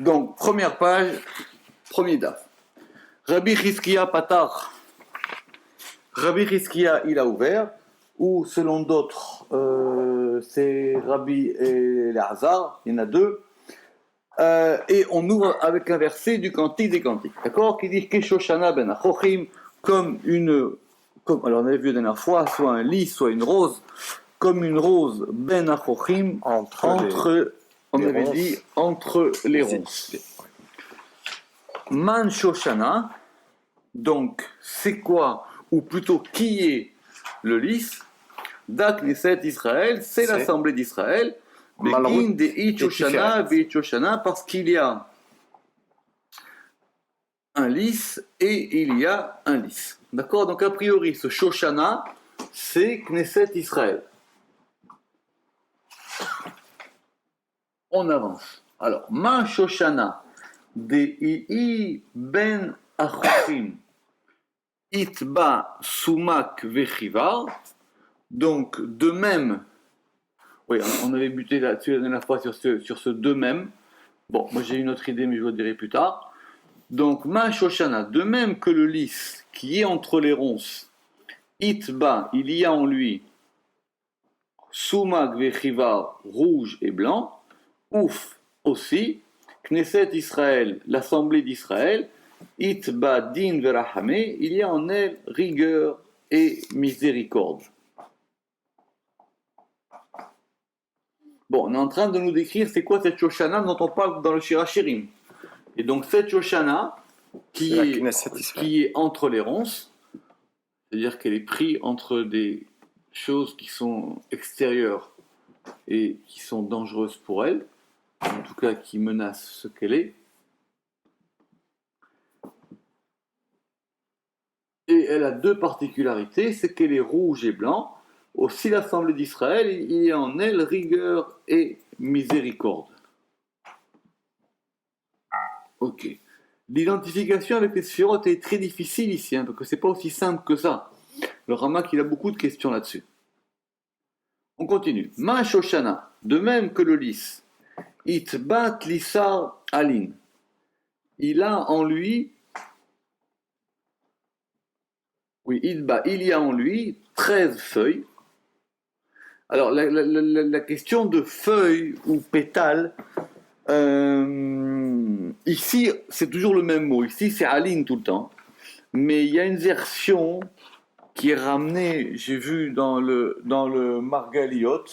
Donc, première page, premier daf. Rabbi Chizkiya Patar. Rabbi Chizkiya, il a ouvert, ou selon d'autres, c'est Rabbi Elazar, il y en a deux. Et on ouvre avec un verset du Cantique des Cantiques, d'accord, qui dit Keshoshana ben Achochim, comme alors on avait vu la dernière fois, soit un lys, soit une rose, comme une rose ben Achochim, entre les ronces. Man Shoshana, donc c'est quoi, ou plutôt qui est le lys? Knesset Israël, c'est l'assemblée d'Israël. Begin de Shoshana, parce qu'il y a un lys et il y a un lys. D'accord? Donc a priori, ce Shoshana, c'est Knesset Israël. On avance. Alors, Ma Shoshana de I ben Achochim Itba Sumak Vechivar. Donc, de même, oui, on avait buté là-dessus la dernière fois sur ce de même. Bon, moi j'ai une autre idée, mais je vous le dirai plus tard. Donc, Ma Shoshana, de même que le lys qui est entre les ronces, Itba, il y a en lui Sumak Vechivar, rouge et blanc. Ouf, aussi, Knesset Israël, l'assemblée d'Israël, Itba Din Verahame, il y a en elle rigueur et miséricorde. Bon, on est en train de nous décrire c'est quoi cette Shoshana dont on parle dans le Shirachirim. Et donc cette Shoshana qui est entre les ronces, c'est-à-dire qu'elle est prise entre des choses qui sont extérieures et qui sont dangereuses pour elle, en tout cas qui menacent ce qu'elle est. Et elle a deux particularités, c'est qu'elle est rouge et blanc. Aussi l'assemblée d'Israël, il y a en elle rigueur et miséricorde. Ok. L'identification avec les sphirotes est très difficile ici, parce que c'est pas aussi simple que ça. Le Ramak, il a beaucoup de questions là-dessus. On continue. Ma Shoshana, de même que le lys, Itbat Lissar Alin. Il a en lui, il y a en lui 13 feuilles. Alors, la question de feuilles ou pétales, ici, c'est toujours le même mot. Ici, c'est aline tout le temps. Mais il y a une version qui est ramenée, j'ai vu dans le Margaliot,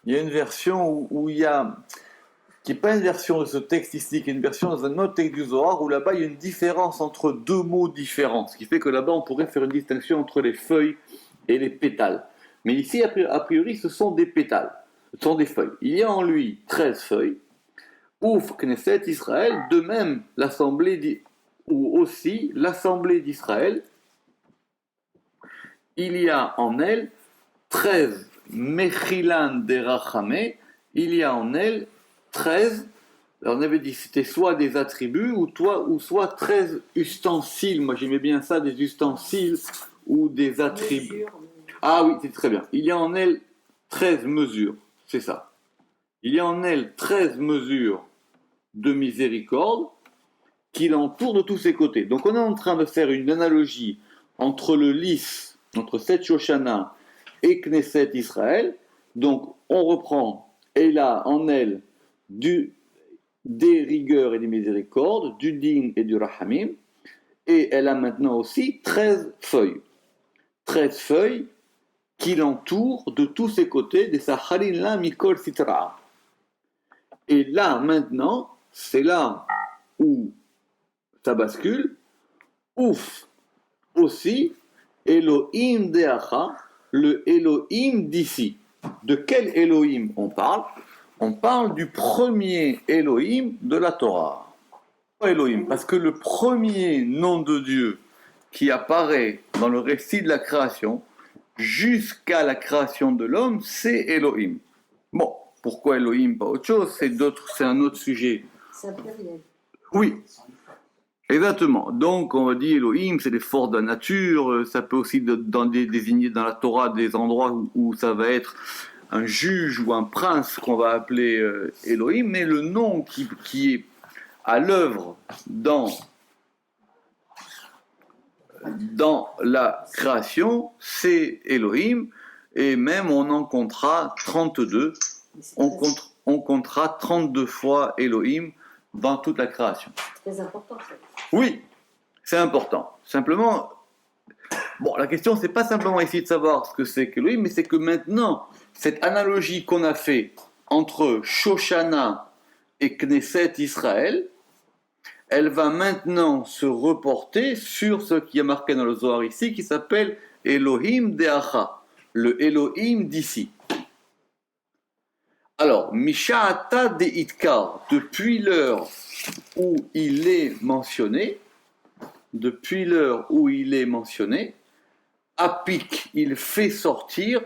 il y a une version où il y a, qui n'est pas une version de ce texte ici, qui est une version dans un autre texte du Zohar, où là-bas, il y a une différence entre deux mots différents. Ce qui fait que là-bas, on pourrait faire une distinction entre les feuilles et les pétales. Mais ici, a priori, ce sont des pétales, ce sont des feuilles. Il y a en lui 13 feuilles. Ouf, Knesset Israël, de même ou aussi l'assemblée d'Israël, il y a en elle 13 Mechilan derachame, il y a en elle 13, alors on avait dit c'était soit des attributs ou soit 13 ustensiles. Moi j'aimais bien ça, des ustensiles ou des attributs. Ah oui, c'est très bien. Il y a en elle 13 mesures, c'est ça. Il y a en elle 13 mesures de miséricorde qui l'entourent de tous ses côtés. Donc on est en train de faire une analogie entre le lys, entre cette Shoshana et Knesset Israël. Donc on reprend, elle a en elle des rigueurs et des miséricordes, du din et du rahamim, et elle a maintenant aussi 13 feuilles. 13 feuilles qui l'entourent de tous ses côtés, des Saharin la Mikol Sitra. Et là, maintenant, c'est là où ça bascule. Ouf, aussi, Elohim Deacha, le Elohim d'ici. De quel Elohim on parle? On parle du premier Elohim de la Torah. Elohim, parce que le premier nom de Dieu qui apparaît dans le récit de la création, jusqu'à la création de l'homme, c'est Elohim. Bon, pourquoi Elohim, pas autre chose, c'est un autre sujet. C'est un pluriel. Oui, exactement. Donc, on va dire Elohim, c'est les forces de la nature, ça peut aussi désigner dans la Torah des endroits où ça va être un juge ou un prince qu'on va appeler Elohim, mais le nom qui est à l'œuvre dans la création, c'est Elohim, et même on en comptera 32. On comptera 32 fois Elohim dans toute la création. C'est très important, ça. Oui, c'est important. Simplement, bon, la question, c'est pas simplement essayer de savoir ce que c'est qu'Elohim, mais c'est que maintenant, cette analogie qu'on a fait entre Shoshana et Knesset Israël, elle va maintenant se reporter sur ce qui est marqué dans le Zohar ici, qui s'appelle Elohim Deacha, le Elohim d'ici. Alors, Misha'ata de Itkar, depuis l'heure où il est mentionné, Apik, il fait sortir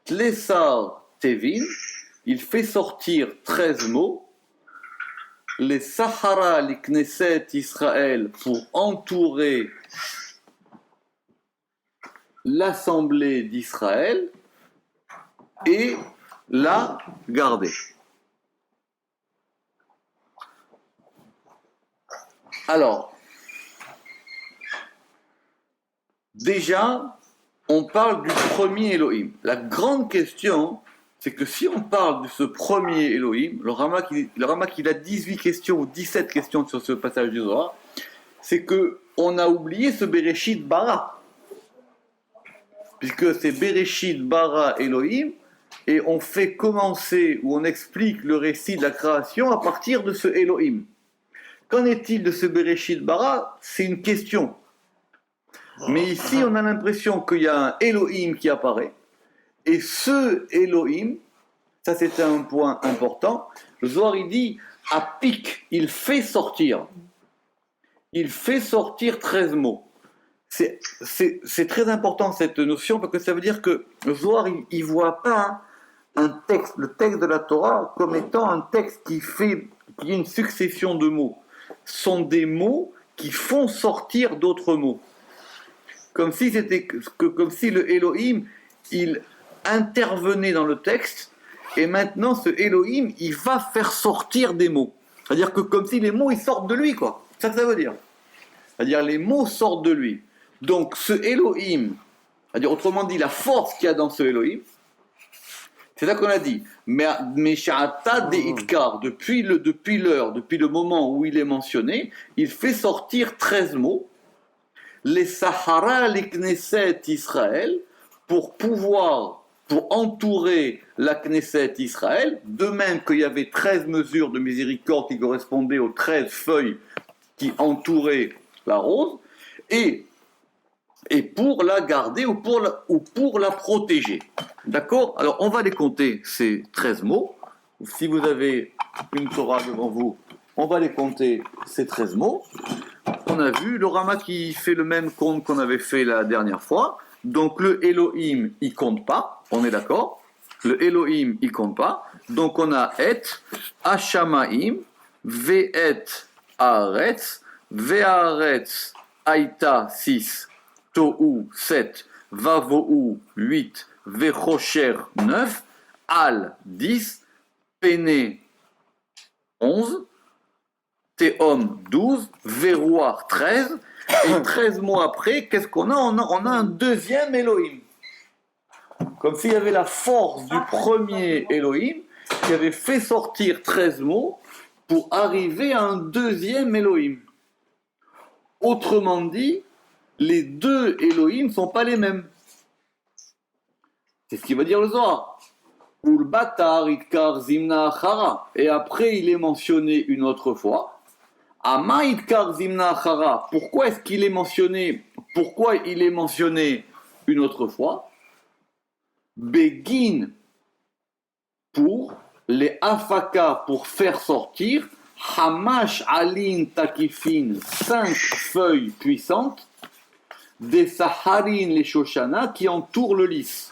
Tlessar Tevin, il fait sortir 13 mots, les Sahara, les Knesset Israël, pour entourer l'assemblée d'Israël et la garder. Alors, déjà, on parle du premier Elohim. La grande question, c'est que si on parle de ce premier Elohim, le Ramak il a 18 questions ou 17 questions sur ce passage du Zohar, c'est qu'on a oublié ce Bereshit Bara. Puisque c'est Bereshit Bara Elohim, et on fait commencer, ou on explique le récit de la création à partir de ce Elohim. Qu'en est-il de ce Bereshit Bara? C'est une question. Mais ici, on a l'impression qu'il y a un Elohim qui apparaît, et ce Elohim, ça c'est un point important, le Zohar il dit, à pic, il fait sortir 13 mots. C'est très important cette notion, parce que ça veut dire que le Zohar, il ne voit pas le texte de la Torah, comme étant un texte qui est une succession de mots. Ce sont des mots qui font sortir d'autres mots. Comme si le Elohim, il intervenait dans le texte, et maintenant ce Elohim, il va faire sortir des mots. C'est-à-dire que comme si les mots, ils sortent de lui, quoi. C'est ça que ça veut dire. C'est-à-dire les mots sortent de lui. Donc ce Elohim, c'est-à-dire autrement dit, la force qu'il y a dans ce Elohim, c'est ça qu'on a dit. Mais Sha'ata de Itkar, depuis le moment où il est mentionné, il fait sortir 13 mots, les Sahara, les Knesset Israël, pour entourer la Knesset Israël, de même qu'il y avait 13 mesures de miséricorde qui correspondaient aux 13 feuilles qui entouraient la rose, et pour la garder ou pour la protéger. D'accord? Alors, on va les compter, ces 13 mots. Si vous avez une Torah devant vous, on va les compter, ces 13 mots. On a vu le Rama qui fait le même compte qu'on avait fait la dernière fois. Donc, le Elohim, il compte pas. On est d'accord? Le Elohim, il compte pas. Donc, on a Et, Hashamaim, Ve'et, Haaretz, Ve'haaretz, Aïta, 6, Tohu 7, Vavohu 8, Vechosher 9, Al 10, Pene 11, Tehom 12, Verouar 13, et 13 mois après, qu'est-ce qu'on a? On a un deuxième Elohim. Comme s'il y avait la force du premier Elohim qui avait fait sortir 13 mots pour arriver à un deuxième Elohim. Autrement dit, les deux Elohim ne sont pas les mêmes. C'est ce qu'il va dire le Zohar. Ulbatar itkar zimna achara. Et après, il est mentionné une autre fois. Ama itkar zimna achara. Pourquoi est-ce qu'il est mentionné? Pourquoi il est mentionné une autre fois? Begin, pour les afaka, pour faire sortir. Hamash alin takifin, 5 feuilles puissantes. Des Saharin, les Shoshana, qui entourent le lys.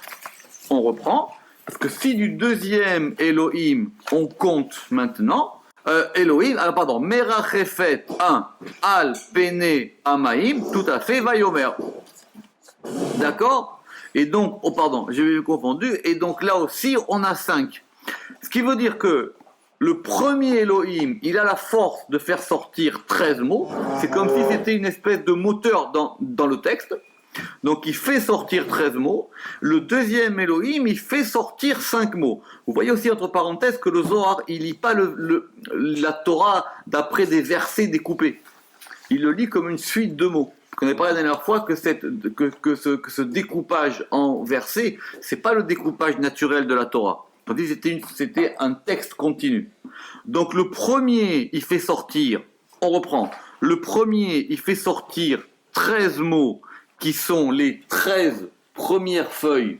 On reprend, parce que si du deuxième Elohim, on compte maintenant, Merachefet 1, Al, Pene, Amaim, tout à fait, Vayomer. D'accord? Et donc, j'ai confondu, et donc là aussi, on a 5. Ce qui veut dire que le premier Elohim, il a la force de faire sortir 13 mots. C'est comme si c'était une espèce de moteur dans le texte. Donc il fait sortir 13 mots. Le deuxième Elohim, il fait sortir 5 mots. Vous voyez aussi entre parenthèses que le Zohar, il lit pas la Torah d'après des versets découpés. Il le lit comme une suite de mots. On a parlé la dernière fois que ce découpage en versets, c'est pas le découpage naturel de la Torah. Tandis que c'était un texte continu. Donc le premier, il fait sortir, on reprend, le premier, il fait sortir 13 mots qui sont les 13 premières feuilles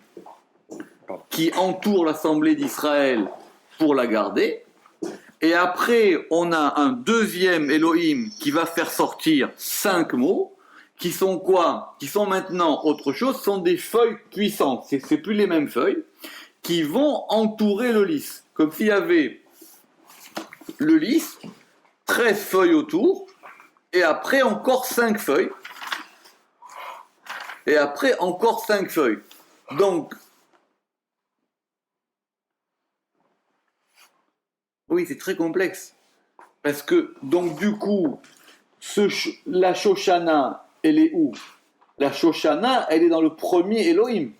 qui entourent l'Assemblée d'Israël pour la garder. Et après, on a un deuxième Elohim qui va faire sortir 5 mots, qui sont quoi? Qui sont maintenant autre chose, sont des feuilles puissantes. C'est plus les mêmes feuilles, qui vont entourer le lys. Comme s'il y avait le lys, 13 feuilles autour, et après encore 5 feuilles. Et après encore 5 feuilles. Donc, oui, c'est très complexe. Parce que, donc du coup, la Shoshana, elle est où? La Shoshana, elle est dans le premier Elohim.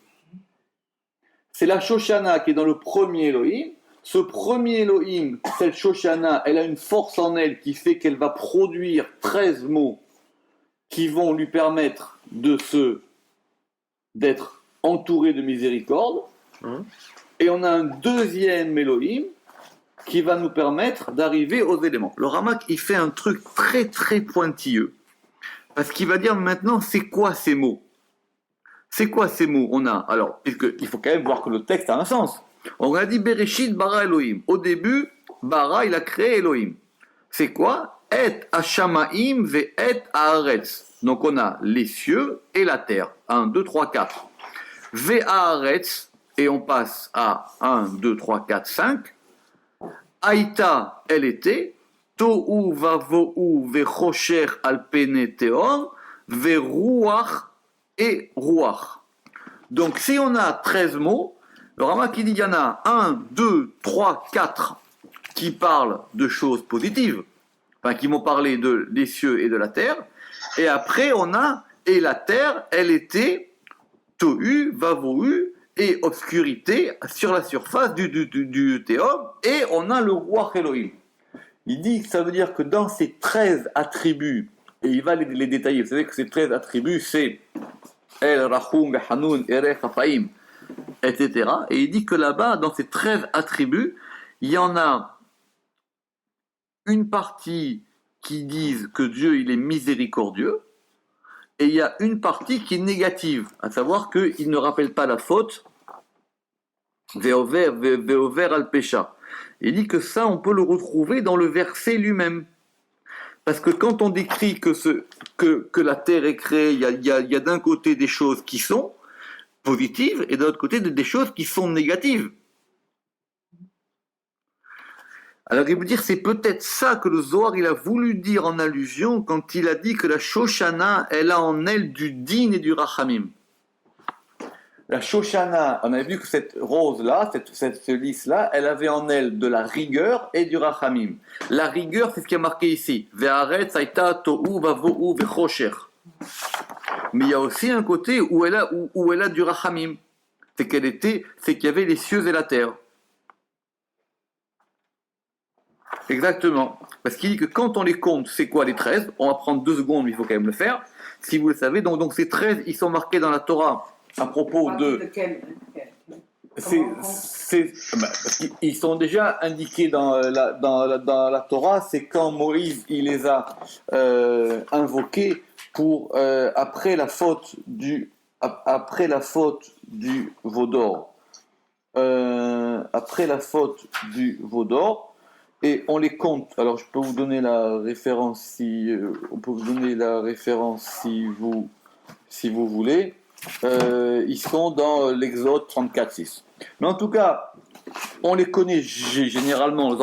C'est la Shoshana qui est dans le premier Elohim. Ce premier Elohim, cette Shoshana, elle a une force en elle qui fait qu'elle va produire 13 mots qui vont lui permettre d'être entouré de miséricorde. Et on a un deuxième Elohim qui va nous permettre d'arriver aux éléments. Le Ramak, il fait un truc très très pointilleux. Parce qu'il va dire maintenant, c'est quoi ces mots? C'est quoi ces mots? On a, alors, il faut quand même voir que le texte a un sens. On a dit Bereshit bara Elohim. Au début, bara, il a créé Elohim. C'est quoi? Et Hashamaim ve et Haaretz. Donc on a les cieux et la terre. 1, 2, 3, 4. Ve Haaretz, et on passe à 1, 2, 3, 4, 5. Aïta, elle était. Tohu vavohu ve chosher al pene teom ve ruach et ruach. Donc si on a 13 mots, le Ramak qui dit il y en a 1, 2, 3, 4 qui parlent de choses positives, enfin qui m'ont parlé des cieux et de la terre, et après on a, et la terre, elle était tohu, vavohu, et obscurité sur la surface du théum, et on a le ruach Elohim. Il dit que ça veut dire que dans ces 13 attributs, et il va les détailler, vous savez que ces 13 attributs, c'est El, Rachum, Hanoun, Erech, Afaim, etc. Et il dit que là-bas, dans ces 13 attributs, il y en a une partie qui disent que Dieu, il est miséricordieux, et il y a une partie qui est négative, à savoir qu'il ne rappelle pas la faute, Ve'over al Pesha. Il dit que ça, on peut le retrouver dans le verset lui-même. Parce que quand on décrit que la terre est créée, il y a d'un côté des choses qui sont positives et de l'autre côté des choses qui sont négatives. Alors il veut dire c'est peut-être ça que le Zohar il a voulu dire en allusion quand il a dit que la Shoshana elle a en elle du din et du rachamim. La Shoshana, on avait vu que cette rose-là, ce lys-là, elle avait en elle de la rigueur et du rachamim. La rigueur, c'est ce qui est marqué ici. Ve'aretz haïta tohu vavohu ve'chosher. Mais il y a aussi un côté où elle a du rachamim. C'est qu'il y avait les cieux et la terre. Exactement. Parce qu'il dit que quand on les compte, c'est quoi les 13? On va prendre 2 secondes, mais il faut quand même le faire. Si vous le savez, donc ces 13, ils sont marqués dans la Torah à propos de... Ils sont déjà indiqués dans la Torah, c'est quand Moïse il les a invoqués pour après la faute du veau d'or. Après la faute du veau d'or, et on les compte. Alors je peux vous donner la référence si vous voulez. Ils sont dans l'Exode 34.6. Mais en tout cas, on les connaît généralement.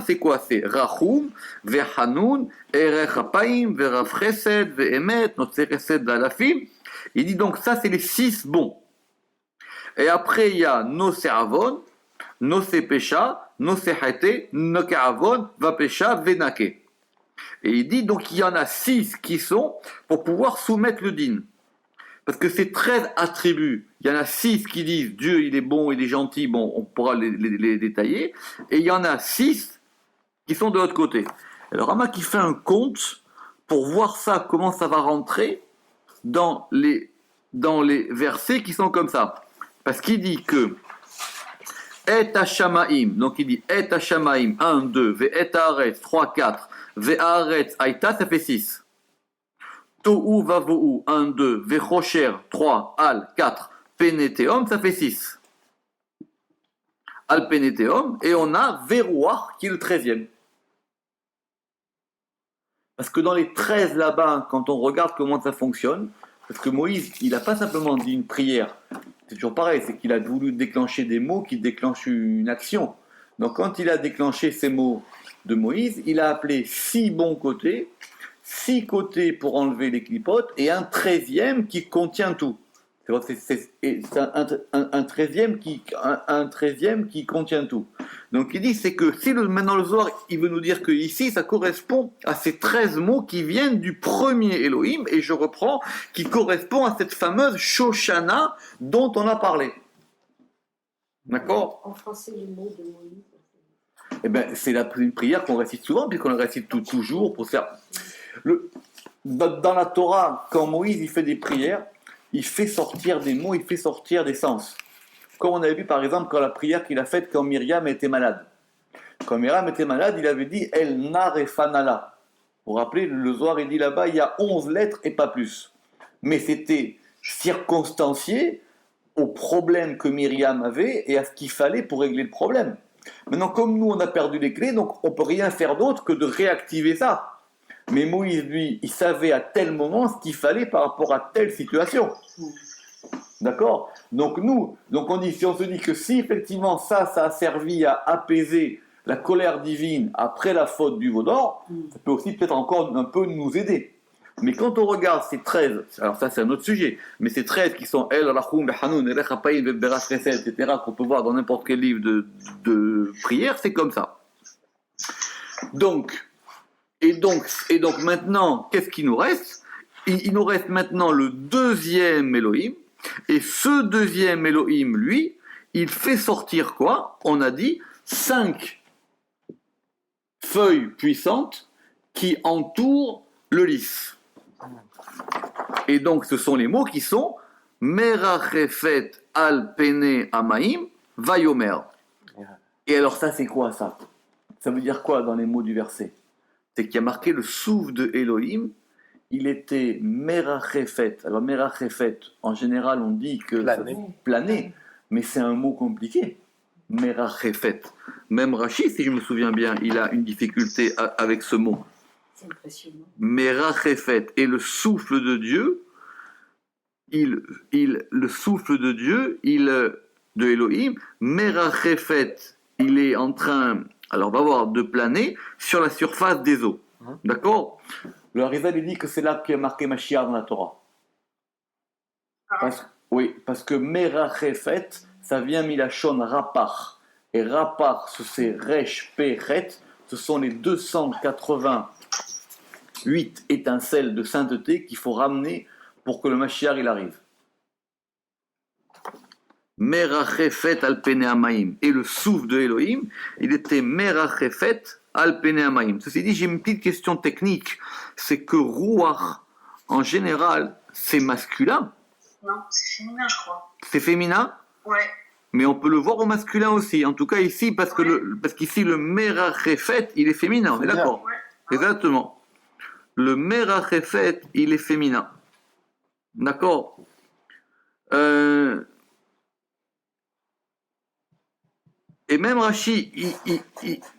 C'est quoi? C'est Rachum, Ve'hanun, Erech Apaim, Ve'rav Chesed, Ve'emet, Notzer Chesed Alafim. Il dit donc ça, c'est les 6 bons. Et après, il y a Nosé Avon, Nosé Pesha, nosehete, nokeavon, vapesha, venake. Et il dit donc il y en a 6 qui sont pour pouvoir soumettre le din. Parce que ces 13 attributs, il y en a 6 qui disent Dieu il est bon, il est gentil, bon on pourra les détailler, et il y en a 6 qui sont de l'autre côté. Alors Rama qui fait un compte pour voir ça, comment ça va rentrer dans les versets qui sont comme ça. Parce qu'il dit que Et Hashamaim, donc il dit Et Hashamaim 1, 2, Ve Et Haaretz 3, 4, Ve Haaretz Aïta, ça fait 6. Tohu Vavohu 1, 2, Ve Chosher 3, Al 4, Peneteum, ça fait 6. Al Peneteum, et on a Verouach qui est le 13e. Parce que dans les 13 là-bas, quand on regarde comment ça fonctionne, parce que Moïse, il n'a pas simplement dit une prière, c'est toujours pareil, c'est qu'il a voulu déclencher des mots qui déclenchent une action. Donc quand il a déclenché ces mots de Moïse, il a appelé 6 bons côtés, 6 côtés pour enlever les clipotes, et un 13e qui contient tout. C'est un 13e qui contient tout. Donc il dit, c'est que si maintenant le Zohar, il veut nous dire que ici, ça correspond à ces 13 mots qui viennent du premier Elohim, et je reprends, qui correspond à cette fameuse Shoshana dont on a parlé. D'accord ? En français, les mots de Moïse. Eh bien, c'est une prière qu'on récite souvent, puisqu'on la récite toujours pour faire... Dans la Torah, quand Moïse il fait des prières, il fait sortir des mots, il fait sortir des sens. Comme on avait vu par exemple quand la prière qu'il a faite quand Myriam était malade. Quand Myriam était malade, il avait dit El Nar et Fanala. Vous vous rappelez, le Zohar il dit là-bas, il y a 11 lettres et pas plus. Mais c'était circonstancié au problème que Myriam avait et à ce qu'il fallait pour régler le problème. Maintenant, comme nous on a perdu les clés, donc on ne peut rien faire d'autre que de réactiver ça. Mais Moïse, lui, il savait à tel moment ce qu'il fallait par rapport à telle situation. D'accord ? Donc on dit, si on se dit que si effectivement ça a servi à apaiser la colère divine après la faute du veau d'or, ça peut aussi peut-être encore un peu nous aider. Mais quand on regarde ces 13, alors ça c'est un autre sujet, mais ces 13 qui sont El, Rachum, Behanoun, Elech Hapaïm, Berash Resel, etc., qu'on peut voir dans n'importe quel livre de prière, c'est comme ça. Donc maintenant, qu'est-ce qu'il nous reste ? Il nous reste maintenant le deuxième Elohim, et ce deuxième Elohim, lui, il fait sortir quoi ? On a dit 5 feuilles puissantes qui entourent le lys. Et donc, ce sont les mots qui sont Merachefet al Pene Amaim Vayomer. Et alors, ça, c'est quoi ça ? Ça veut dire quoi dans les mots du verset ? C'est qu'il y a marqué le souffle de Elohim, il était Merachefet. Alors Merachefet, en général on dit que planer, mais c'est un mot compliqué. Merachefet. Même Rashi, si je me souviens bien, il a une difficulté avec ce mot. C'est impressionnant. Merachefet. Et le souffle de Dieu, le souffle de Dieu, de Elohim, Merachefet, il est en train... Alors, on va voir de planer sur la surface des eaux. D'accord ? Le Harizal, il dit que c'est là qu'il y a marqué Mashiach dans la Torah. Parce que Merachefet, ça vient Milachon Rapar. Et Rapar, c'est Resh, Pechet, ce sont les 288 étincelles de sainteté qu'il faut ramener pour que le Mashiach il arrive. Merachefet al pene amaim. Et le souffle de Elohim, il était Merachefet al pene amaim. Ceci dit, j'ai une petite question technique. C'est que Ruach, en général, c'est masculin. Non, c'est féminin, je crois. C'est féminin ? Ouais. Mais on peut le voir au masculin aussi. En tout cas ici, parce qu'ici, le Merachefet, il est féminin. On est d'accord ? Ouais. Exactement. Le Merachefet, il est féminin. D'accord ? Et même Rashi,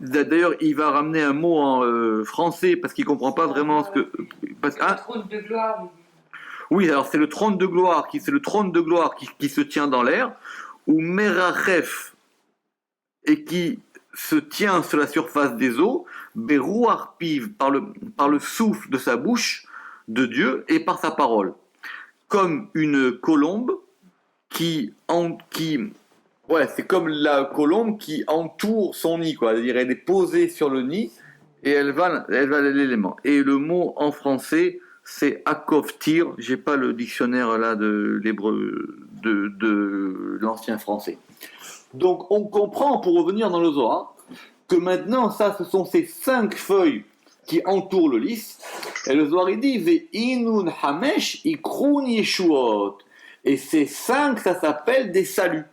d'ailleurs, il va ramener un mot en français parce qu'il ne comprend pas vraiment ce que... Le trône de gloire. Oui, alors c'est le trône de gloire qui se tient dans l'air, ou Merachef, et qui se tient sur la surface des eaux, Berouar Piv, par le souffle de sa bouche de Dieu et par sa parole. Comme une colombe qui Ouais, c'est comme la colombe qui entoure son nid, quoi. C'est-à-dire, elle est posée sur le nid et elle va l'élément. Et le mot en français, c'est akoftir. J'ai pas le dictionnaire là de l'hébreu de l'ancien français. Donc, on comprend, pour revenir dans le Zohar, que maintenant, ça, ce sont ces 5 feuilles qui entourent le lys. Et le Zohar, il dit, Ve'inun hamesh ikrun yeshuot. Et ces 5, ça s'appelle des saluts.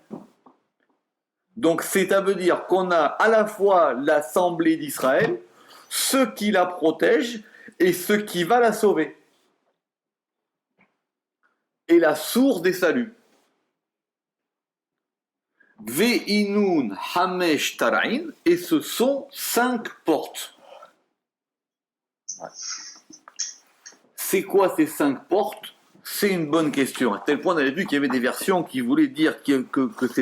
Donc, ça veut dire qu'on a à la fois l'assemblée d'Israël, ceux qui la protègent et ceux qui va la sauver. Et la source des saluts. Ve'inun hamesh tara'in, et ce sont 5 portes. C'est quoi ces 5 portes? C'est une bonne question. À tel point, on avait vu qu'il y avait des versions qui voulaient dire que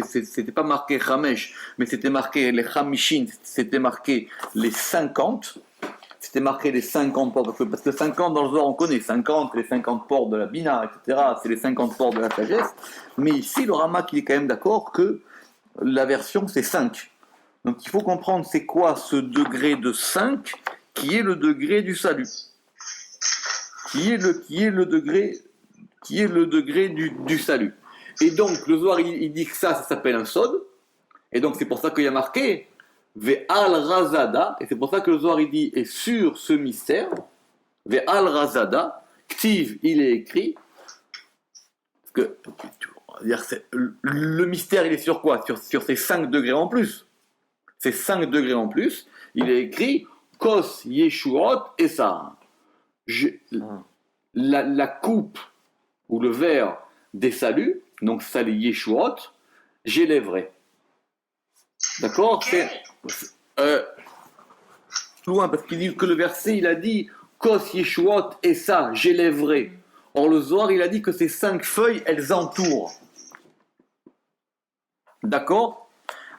c'était pas marqué Hamesh, mais c'était marqué les Hamishin, c'était marqué les 50. C'était marqué les 50 portes. Parce que 50 dans le Zohar, on connaît 50, les 50 portes de la Bina, etc. C'est les 50 portes de la sagesse. Mais ici, le Ramak, il est quand même d'accord que la version, c'est 5. Donc il faut comprendre c'est quoi ce degré de 5 qui est le degré du salut. Qui est le degré du salut. Et donc, le Zohar, il dit que ça s'appelle un sod. Et donc, c'est pour ça qu'il y a marqué Ve'al Razada. Et c'est pour ça que le Zohar, il dit, et sur ce mystère, Ve'al Razada, Ktiv, il est écrit. Parce que, le mystère, il est sur quoi? Sur ces 5 degrés en plus. Ces 5 degrés en plus, il est écrit Kos Yeshuot et ça. La coupe ou le verre des saluts, donc ça les Yeshuot, j'élèverai. D'accord? C'est loin parce qu'il dit que le verset il a dit Kos Yeshuot et ça, j'élèverai. Or le Zohar il a dit que ces 5 feuilles elles entourent. D'accord?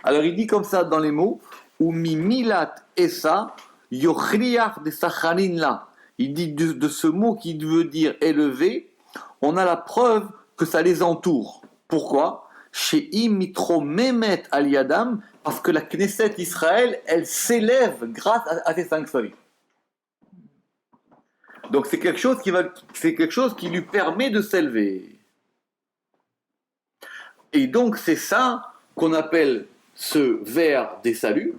Alors il dit comme ça dans les mots ou mi milat et ça, yochriach de sacharin là. Il dit de ce mot qui veut dire élevé, on a la preuve que ça les entoure. Pourquoi? Chez Imitro Mehmet Aliadam, parce que la Knesset Israël, elle s'élève grâce à ces 5 feuilles. Donc c'est quelque chose qui lui permet de s'élever. Et donc c'est ça qu'on appelle ce verre des saluts.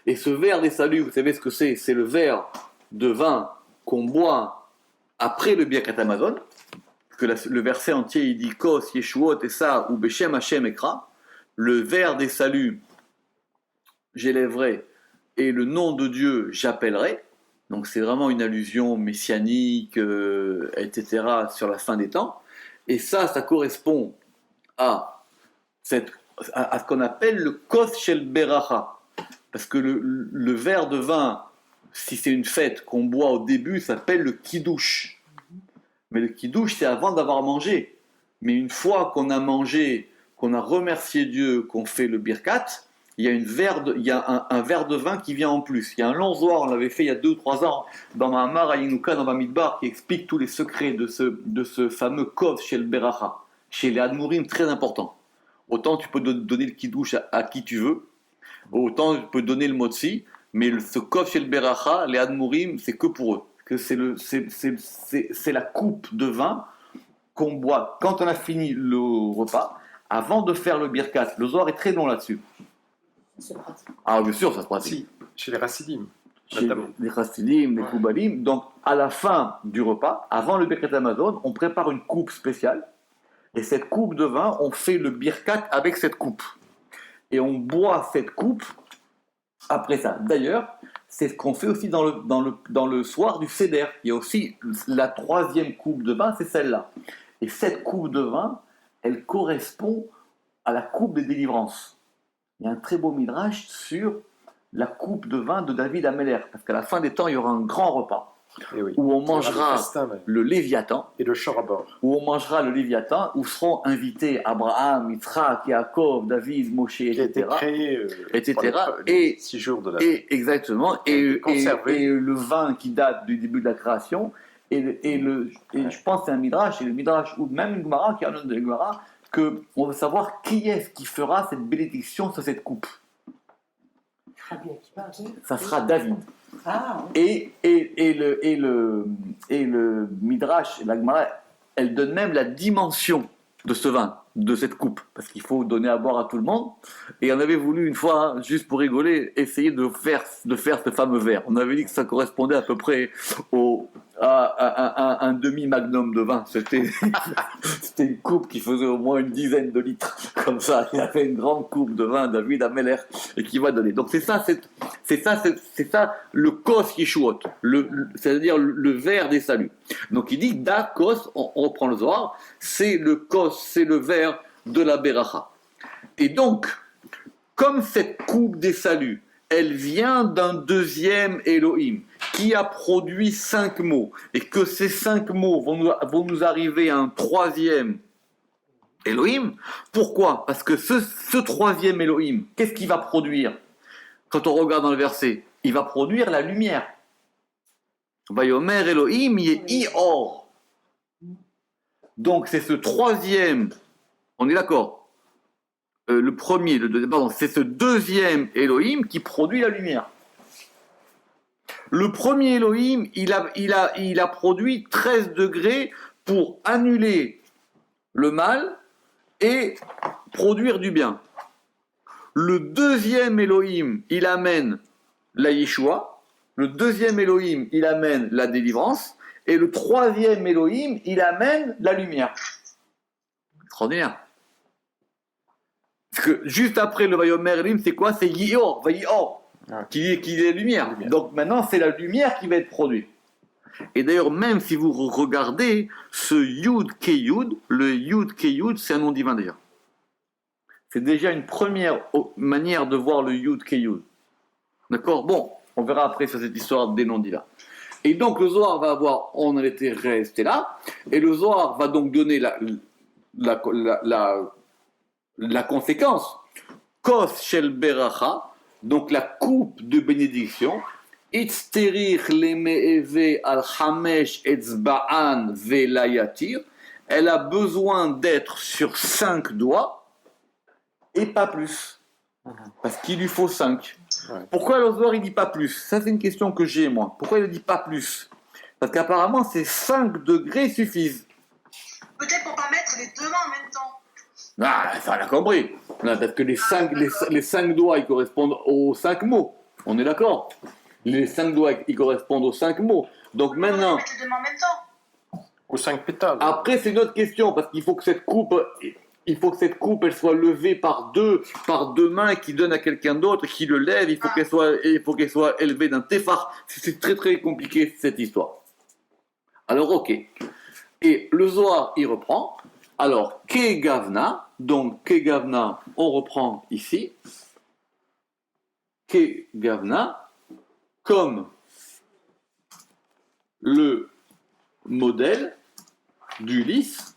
Et ce verre des saluts, vous savez ce que c'est? C'est le verre de vin qu'on boit après le Birkat Hamazon, que le verset entier il dit Kos, Yeshuot et ça, ou Beshem Hashem Ekra, le verre des saluts, j'élèverai, et le nom de Dieu, j'appellerai. Donc c'est vraiment une allusion messianique, etc., sur la fin des temps. Et ça correspond à ce qu'on appelle le Kos Shel Beracha. Parce que le verre de vin, si c'est une fête qu'on boit au début, ça s'appelle le kidouche. Mais le kidouche, c'est avant d'avoir mangé. Mais une fois qu'on a mangé, qu'on a remercié Dieu, qu'on fait le birkat, il y a un verre de vin qui vient en plus. Il y a un long zohar, on l'avait fait il y a 2 ou 3 ans, dans Mahamar Ayinuka, dans Bamidbar, qui explique tous les secrets de ce fameux kov chez le beracha. Chez les admourim, très important. Autant tu peux donner le kidouche à qui tu veux, autant tu peux donner le motzi, mais ce kov chez le beracha, les admourim, c'est que pour eux. Que c'est la coupe de vin qu'on boit quand on a fini le repas, avant de faire le birkat. Le zohar est très long là-dessus. C'est pratique. Ah, bien sûr, ça se pratique. Si, chez les Rassidim. Chez les Chassidim, les Koubalim. Donc, à la fin du repas, avant le Birkat Hamazon, on prépare une coupe spéciale. Et cette coupe de vin, on fait le birkat avec cette coupe. Et on boit cette coupe après ça. D'ailleurs, c'est ce qu'on fait aussi dans le soir du Seder. Il y a aussi la 3e coupe de vin, c'est celle-là. Et cette coupe de vin, elle correspond à la coupe des délivrances. Il y a un très beau midrash sur la coupe de vin de David Améler. Parce qu'à la fin des temps, il y aura un grand repas. Et oui. Où on mangera le Léviathan. Et le Shorabor. Où on mangera le Léviathan, où seront invités Abraham, Yitzhak, Yaakov, David, Moshe, etc. Qui a été créé etc. Et 6 jours de la exactement. Et le vin qui date du début de la création. Et je pense que c'est un midrash, et le midrash, ou même une Gemara qui a un de Gemara, qu'on veut savoir qui est-ce qui fera cette bénédiction sur cette coupe. Rabbi Akiva. Ça sera David. Ah, oui. Et le Midrash, la Gemara, elle donne même la dimension de ce vin, de cette coupe, parce qu'il faut donner à boire à tout le monde. Et on avait voulu une fois, hein, juste pour rigoler, essayer de faire ce fameux verre. On avait dit que ça correspondait à peu près à un demi-magnum de vin. C'était une coupe qui faisait au moins une dizaine de litres, comme ça. Il y avait une grande coupe de vin, David Ameller, et qui va donner. Donc c'est ça le kos yeshuot, c'est-à-dire le verre des saluts. Donc il dit da kos, on reprend le Zohar, c'est le kos, c'est le verre de la beracha. Et donc, comme cette coupe des saluts, elle vient d'un deuxième Elohim qui a produit 5 mots, et que ces 5 mots vont nous arriver à un troisième Elohim. Pourquoi ? Parce que ce troisième Elohim, qu'est-ce qu'il va produire ? Quand on regarde dans le verset, il va produire la lumière. Vayomer Elohim Yehi-or. Donc c'est ce troisième, on est d'accord ? Le premier, c'est ce deuxième Elohim qui produit la lumière. Le premier Elohim, il a produit 13 degrés pour annuler le mal et produire du bien. Le deuxième Elohim, il amène la Yeshua. Le deuxième Elohim, il amène la délivrance. Et le troisième Elohim, il amène la lumière. Extraordinaire. Parce que juste après le Vayomer Elohim, c'est quoi ? C'est Yior, Vayior, qui est lumière. Donc maintenant, c'est la lumière qui va être produite. Et d'ailleurs, même si vous regardez ce Yud Keyud, le Yud Keyud, c'est un nom divin déjà. C'est déjà une première manière de voir le Yud Keyud. D'accord ? Bon, on verra après sur cette histoire des noms divins. Et donc le Zohar va avoir, on en était resté là, et le Zohar va donc donner la conséquence. Kos shel beracha, donc la coupe de bénédiction. Itzterich leme'eve al chamesh etzba'an velayatir. Elle a besoin d'être sur 5 doigts et pas plus. Parce qu'il lui faut 5. Ouais. Pourquoi le Zohar il dit pas plus ? Ça c'est une question que j'ai moi. Pourquoi il ne dit pas plus ? Parce qu'apparemment ces 5 degrés suffisent. Peut-être pour pas mettre les deux mains en même temps. Ah, ça on a compris. Non, parce que les 5 doigts ils correspondent aux 5 mots. On est d'accord ? Les 5 doigts ils correspondent aux 5 mots. Donc maintenant, Mettre les deux mains en même temps. Aux 5 pétales. après c'est une autre question parce qu'il faut que cette coupe elle soit levée par deux mains qui donnent à quelqu'un d'autre, qui le lève. Il faut qu'elle soit élevée d'un téphar. C'est très très compliqué cette histoire. Alors ok. Et le Zohar il reprend. Alors Kegavna, donc Kegavna, on reprend ici. Kegavna, comme le modèle du lys,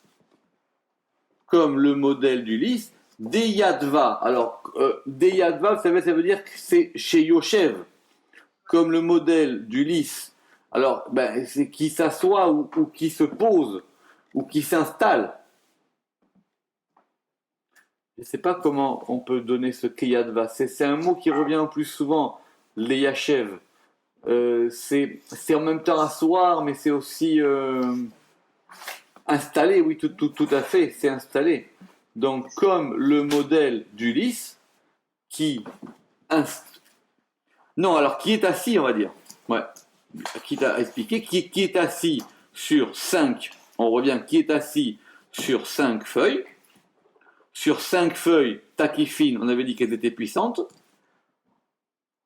Deyadva. Alors, Deyadva, ça veut dire que c'est chez Yoshev, comme le modèle du lys. Alors, c'est qui s'assoit ou qui se pose, ou qui s'installe. Je ne sais pas comment on peut donner ce Keyadva. C'est un mot qui revient le plus souvent, les Yachev. C'est en même temps asseoir, mais c'est aussi installer, oui, tout à fait, c'est installer. Donc, comme le modèle du lys, qui est assis, on va dire. Ouais, qui t'a expliqué, qui est assis sur 5, on revient, qui est assis sur 5 feuilles. Sur 5 feuilles takifines, on avait dit qu'elles étaient puissantes.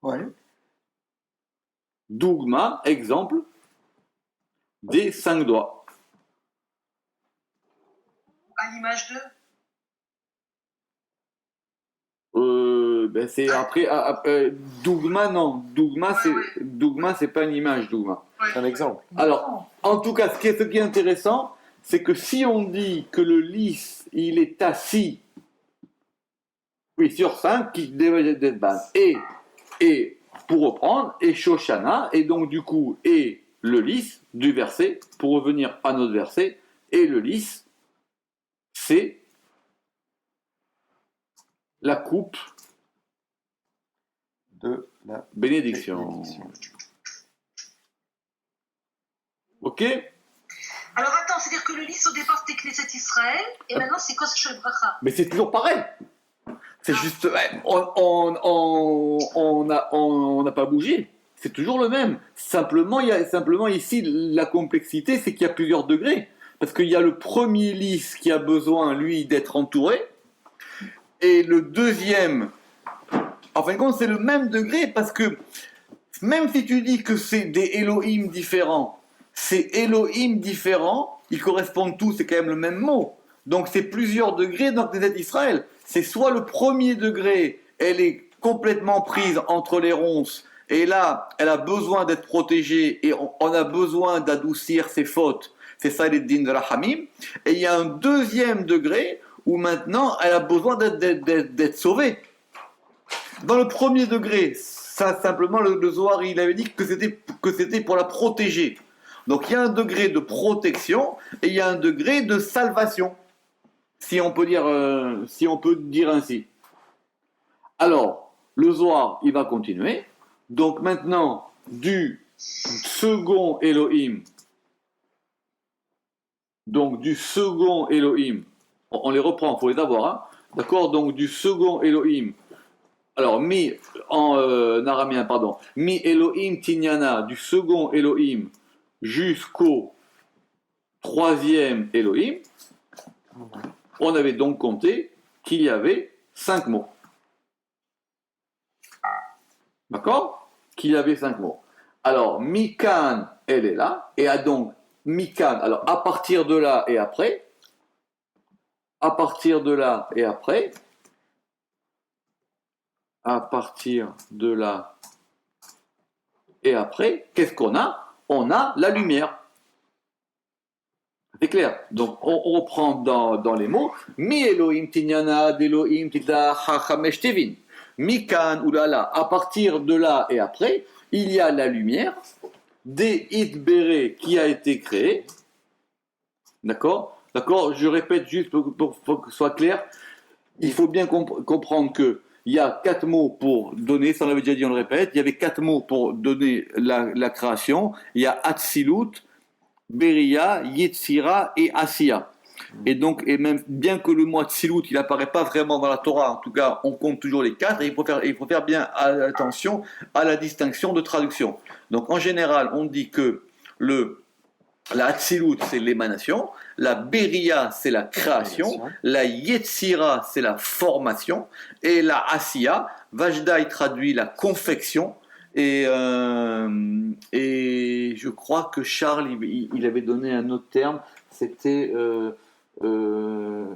Ouais. Dougma, exemple, des 5 doigts. À l'image de. C'est après, Dougma, non. Dougma, c'est pas une image, Dougma. C'est un exemple. Alors, en tout cas, ce qui est intéressant, c'est que si on dit que le lys, il est assis, oui, sur 5, qui devait être base, et pour reprendre, et Shoshana, et donc du coup, et le lys du verset, pour revenir à notre verset, et le lys, c'est la coupe De la bénédiction. bénédiction. Ok? Alors attends, c'est-à-dire que le lys au départ c'était Knesset Israël, et maintenant c'est Kosh Bracha. Mais c'est toujours pareil. C'est juste, ouais, on n'a pas bougé. C'est toujours le même. Simplement ici, la complexité, c'est qu'il y a plusieurs degrés. Parce qu'il y a le premier lys qui a besoin, lui, d'être entouré. Et le deuxième, en fin de compte, c'est le même degré. Parce que même si tu dis que c'est des Elohim différents, ces Elohim différents, ils correspondent tous, c'est quand même le même mot. Donc c'est plusieurs degrés dans Knesset Israël. C'est soit le premier degré, elle est complètement prise entre les ronces, et là, elle a besoin d'être protégée, et on a besoin d'adoucir ses fautes. C'est ça les din de Rahamim. Et il y a un deuxième degré, où maintenant, elle a besoin d'être sauvée. Dans le premier degré, ça simplement, le Zohar, il avait dit que c'était pour la protéger. Donc il y a un degré de protection, et il y a un degré de salvation. Si on peut dire ainsi. Alors, le Zohar, il va continuer. Donc maintenant, du second Elohim, on les reprend, il faut les avoir, hein. D'accord? Donc du second Elohim, alors en araméen, pardon, mi Elohim Tinyana, du second Elohim jusqu'au troisième Elohim, on avait donc compté qu'il y avait 5 mots. D'accord? Qu'il y avait 5 mots. Alors, Mikan, elle est là, et a donc Mikan, alors à partir de là et après, à partir de là et après, à partir de là et après, qu'est-ce qu'on a? On a la lumière. C'est clair. Donc, on reprend dans les mots. Mi Elohim tinyana d'Elohim tita chachamesh tevin. Mikan oulala. À partir de là et après, il y a la lumière des Itbéré qui a été créée. D'accord? D'accord? Je répète juste pour que ce soit clair. Il faut bien comprendre que il y a 4 mots pour donner, ça on l'avait déjà dit, on le répète. Il y avait 4 mots pour donner la création. Il y a Atsilut, Beria, Yetzira et Asiya. Et donc, et même bien que le mot Atsilut, il n'apparaît pas vraiment dans la Torah, en tout cas, on compte toujours les 4 et il faut faire bien attention à la distinction de traduction. Donc, en général, on dit que la Atsilut, c'est l'émanation, la Beria, c'est la création, la Yetzira, c'est la formation, et la Asiya, Vajdaï traduit la confection. Et je crois que Charles, il avait donné un autre terme, c'était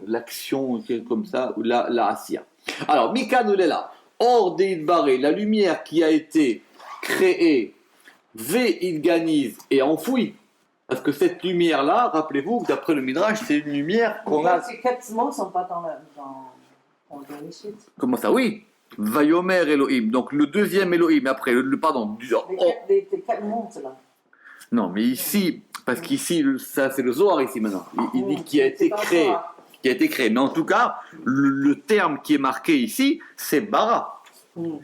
l'action, comme ça, ou la Asiya. Alors, Mikan là, hors des Idbaré, la lumière qui a été créée, Ve'idganiz, et enfouie. Parce que cette lumière-là, rappelez-vous, d'après le Midrash, c'est une lumière qu'on a... Ces 4 mots ne sont pas dans le Bereshit. Comment ça? Oui. Vayomer Elohim. Donc le deuxième Elohim, après, pardon. Les 4 mots, c'est là. Non, mais ici, parce qu'ici, ça c'est le Zohar ici maintenant. Il dit qui a été créé. Qui a été créé. Mais en tout cas, le terme qui est marqué ici, c'est bara.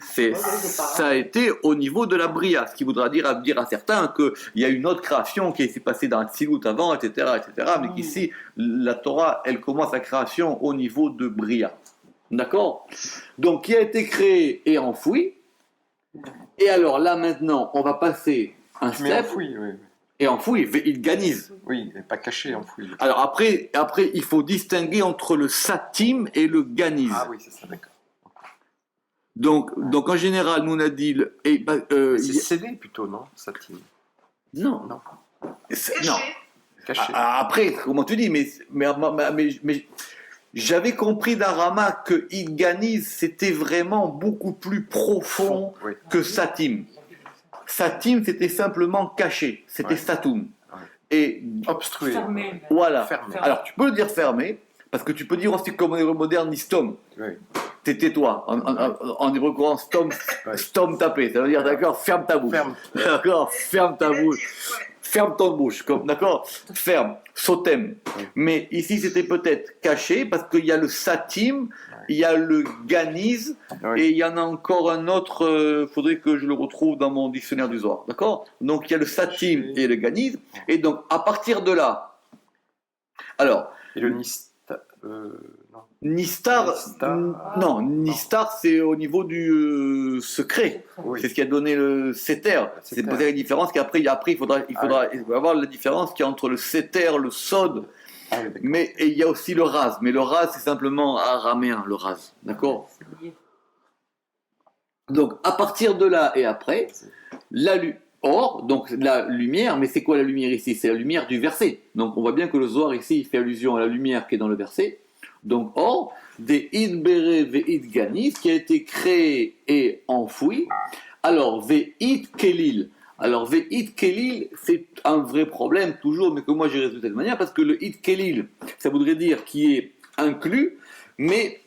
Ça a été au niveau de la bria, ce qui voudra dire à certains qu'il y a une autre création qui s'est passée dans Tzilut avant, etc., mais qu'ici, la Torah, elle commence la création au niveau de bria. D'accord? Donc, qui a été créé et enfoui. Et alors là, maintenant, on va passer un step. Mais enfoui, oui. Et enfoui, il ganise. Oui, mais pas caché, enfoui. Alors après, il faut distinguer entre le satim et le ganise. Ah oui, c'est ça, d'accord. Donc en général, nous on a dit... c'est scellé plutôt, non? Satin. Non. Non. Non. Caché. Après, comment tu dis, mais j'avais compris d'Arama que Idganiz, c'était vraiment beaucoup plus profond que Satim. Satim, c'était simplement caché, c'était Satum. Ouais. Et obstrué. Fermé. Voilà. Fermé. Alors, tu peux le dire fermé, parce que tu peux dire aussi comme en hébreu moderne, istom. Oui. Tais-toi. En hébreu courant, stom tapé. Ça veut dire, d'accord, ferme ta bouche. Ferme. D'accord, ferme ta bouche. ferme ton bouche, d'accord? Ferme, sotem. Mais ici, c'était peut-être caché parce qu'il y a le satim, il y a le ganiz, Oui. et il y en a encore un autre, faudrait que je le retrouve dans mon dictionnaire du Zohar, d'accord? Donc il y a le satim et le ganiz, et donc à partir de là, alors, Et le Nista. Non. Nistar, non, Non. Nistar c'est au niveau du secret. Oui. C'est ce qui a donné le seter. C'est Seter. peut-être la différence qu'après il faudra il va avoir la différence qu'il y a entre le seter, le sod, Ah oui, d'accord. mais et il y a aussi le raz. Mais le raz c'est simplement araméen, le raz, d'accord? C'est lié. Donc à partir de là et après, or, donc la lumière, mais c'est quoi la lumière ici? C'est la lumière du verset. Donc on voit bien que le Zohar ici il fait allusion à la lumière qui est dans le verset. Donc or, des id bere ve'id ganis, qui a été créé et enfoui. Alors ve'id kelil. Alors ve'id kelil, c'est un vrai problème toujours, mais que moi j'ai résolu de cette manière, parce que le id kelil, ça voudrait dire qui est inclus, mais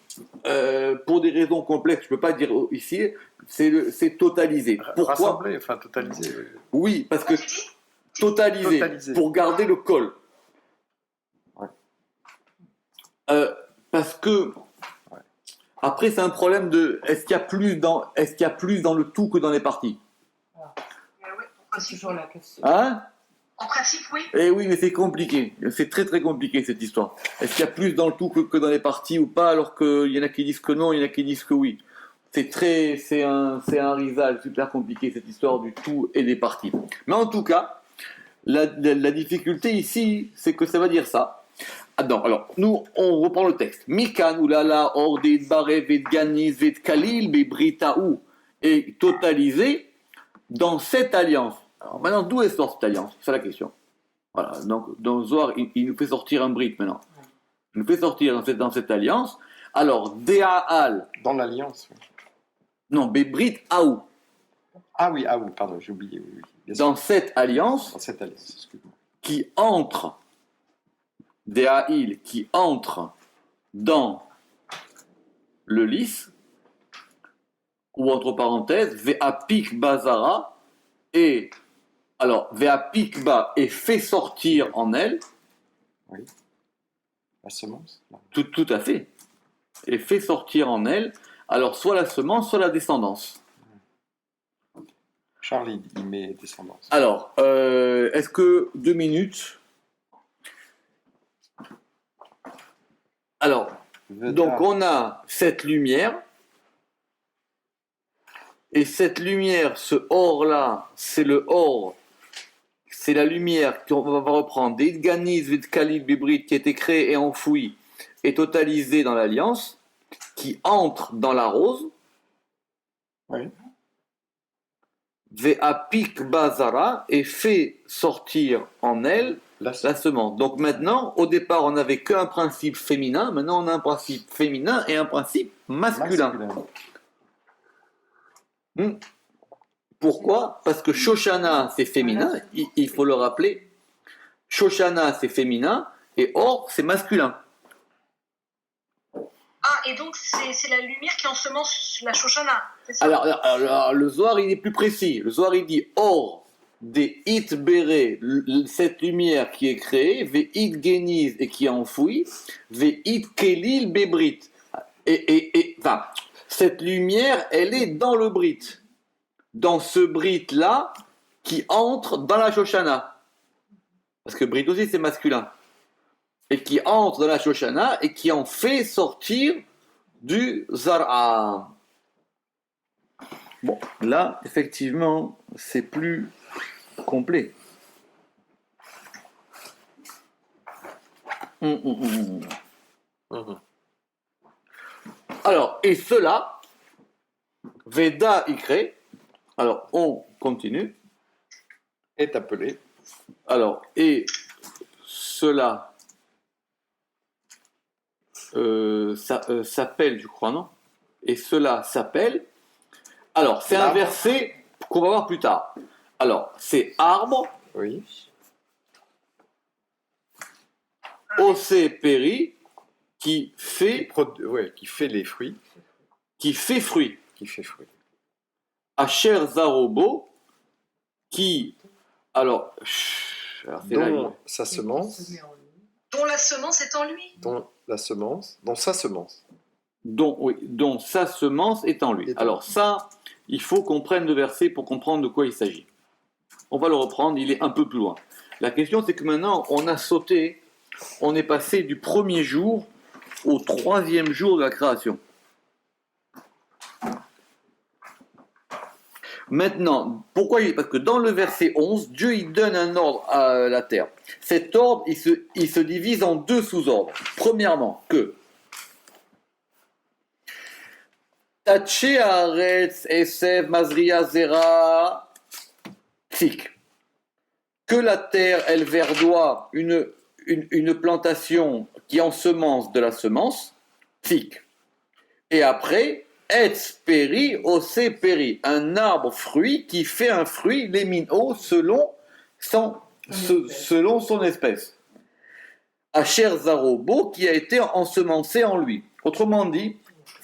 pour des raisons complexes, je ne peux pas dire ici, c'est totalisé. Pourquoi? Rassembler, enfin totaliser. Oui, parce que Comment tu dis totalisé, pour garder le col. Ouais. Parce que après c'est un problème de est-ce qu'il y a plus dans le tout que dans les parties? Oui, en C'est principe, toujours la question. Hein? en principe, oui. Eh oui, mais c'est compliqué. C'est très très compliqué cette histoire. Est-ce qu'il y a plus dans le tout que dans les parties ou pas, alors qu'il y en a qui disent que non, il y en a qui disent que oui. C'est un risage super compliqué cette histoire du tout et des parties. Mais en tout cas, la difficulté ici, c'est que ça va dire ça. Ah non, alors, nous, on reprend le texte. Mikan, oulala, ordid, bare, vet, ganis, vet, kalil, be, britaou, est totalisé dans cette alliance. Alors maintenant, d'où est sortie cette alliance? C'est la question. Voilà, donc dans Zohar, il nous fait sortir un brit maintenant. Il nous fait sortir dans cette alliance. Alors, Dea'al, Dans l'alliance. Oui. non, Bebrit Aou, Ah oui, pardon, j'ai oublié. Oui, bien sûr. dans cette alliance Dans cette alliance, excuse-moi. qui entre, Dea'il, qui entre dans le lys, ou entre parenthèses, Ve'apik Bazara, et alors Ve'apik Ba est fait sortir en elle, La semence. Non. tout à fait, et fait sortir en elle, alors soit la semence, soit la descendance. Charlie, il met descendance. Alors, est-ce que 2 minutes? Alors, donc on a cette lumière, et cette lumière, ce or-là, c'est le or, c'est la lumière qu'on va reprendre des Idganis, Vidkalib, Bibrit, qui a été créé et enfoui et totalisé dans l'alliance, qui entre dans la rose. Oui. Ve'apik Bazara et fait sortir en elle La la semence. Donc maintenant, au départ, on n'avait qu'un principe féminin, maintenant on a un principe féminin et un principe masculin. Pourquoi? Parce que Shoshana c'est féminin, il faut le rappeler. Shoshana c'est féminin et Or c'est masculin. Ah, et donc c'est la lumière qui ensemence la Shoshana, c'est ça? Alors, le Zohar il est plus précis. Le Zohar il dit Or des It Béré, cette lumière qui est créée, Ve It Geniz et qui est enfouie, Ve It Kelil Bebrit. Enfin, cette lumière elle est dans le Brit. Dans ce Brit-là, qui entre dans la Shoshana. Parce que Brit aussi, c'est masculin. Et qui entre dans la Shoshana et qui en fait sortir du Zar'a. Bon, là, effectivement, c'est plus complet. Alors, et cela, Veda Ikre. Alors, on continue. Est appelé. Alors, et cela s'appelle, je crois, non? Et cela s'appelle. Alors, c'est un verset qu'on va voir plus tard. Alors, c'est arbre, Oui. océ péri, qui fait Qui fait les fruits. fruit. Qui fait fruit. Asher Zarobo, qui Alors, c'est là. Dont sa semence, Dont la semence est en lui. dont la semence, dont sa semence. Dont sa semence est en lui. Est en Alors ça, il faut qu'on prenne le verset pour comprendre de quoi il s'agit. On va le reprendre, il est un peu plus loin. La question, c'est que maintenant, on a sauté, on est passé du premier jour au troisième jour de la création. Maintenant, pourquoi Parce que dans le verset 11, Dieu il donne un ordre à la terre. Cet ordre, il se divise en deux sous-ordres. Premièrement, que Taché Haaretz, Esev, Mazria, Zera, Psik. Que la terre, elle verdoie une plantation qui ensemence de la semence, Psik. Et après, Etz Peri, Ose Peri, un arbre fruit qui fait un fruit, les mino, selon son espèce. Asher Zarobo, qui a été ensemencé en lui. Autrement dit,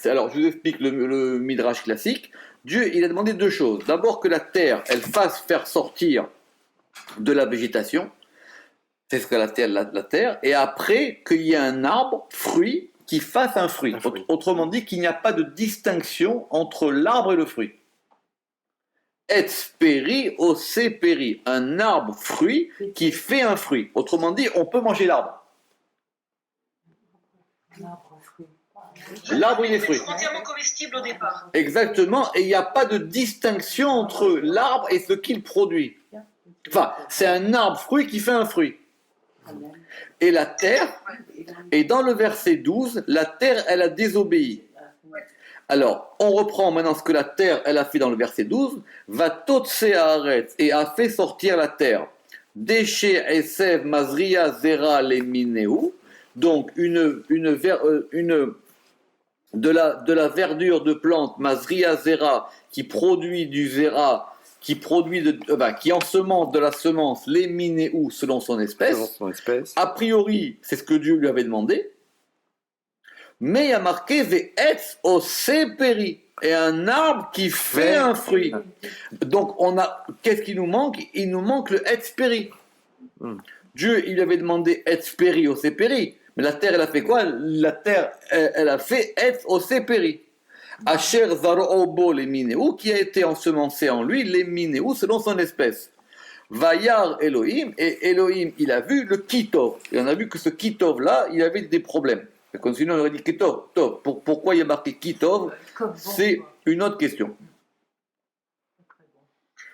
alors je vous explique le midrash classique. Dieu, il a demandé deux choses. D'abord que la terre, elle fasse faire sortir de la végétation, c'est ce que la terre, et après qu'il y ait un arbre, fruit, qui fasse un fruit. Autrement dit, qu'il n'y a pas de distinction entre l'arbre et le fruit. Etz peri, ose peri, un arbre fruit qui fait un fruit. Autrement dit, on peut manger l'arbre. L'arbre, il est fruit. C'est entièrement comestible au départ. Exactement, et il n'y a pas de distinction entre l'arbre et ce qu'il produit. Enfin, c'est un arbre fruit qui fait un fruit. Et la terre, et dans le verset 12, la terre, elle a désobéi. Alors, on reprend maintenant ce que la terre, elle a fait dans le verset 12. Va totse haaretz, et a fait sortir la terre. Déchet esev mazria zera lemineu. Donc, de la verdure de plante, Mazria Zera, qui produit du Zera, qui ensemence de la semence, les minéou selon son espèce. Selon son espèce. A priori, c'est ce que Dieu lui avait demandé. Mais il y a marqué Ve'etz oseperi, et un arbre qui fait un fruit. Donc, qu'est-ce qui nous manque? Il nous manque le Etz peri. Dieu, il lui avait demandé Etz peri oseperi. Mais la terre, elle a fait quoi? La terre, elle a fait Etz oseperi. Asher zarobo les minéou, qui a été ensemencé en lui, les minéou selon son espèce. Vayar Elohim, et Elohim, il a vu le kitov. Et on a vu que ce kitov-là, il avait des problèmes. Sinon, on aurait dit kitov. Pourquoi il y a marqué kitov? C'est une autre question.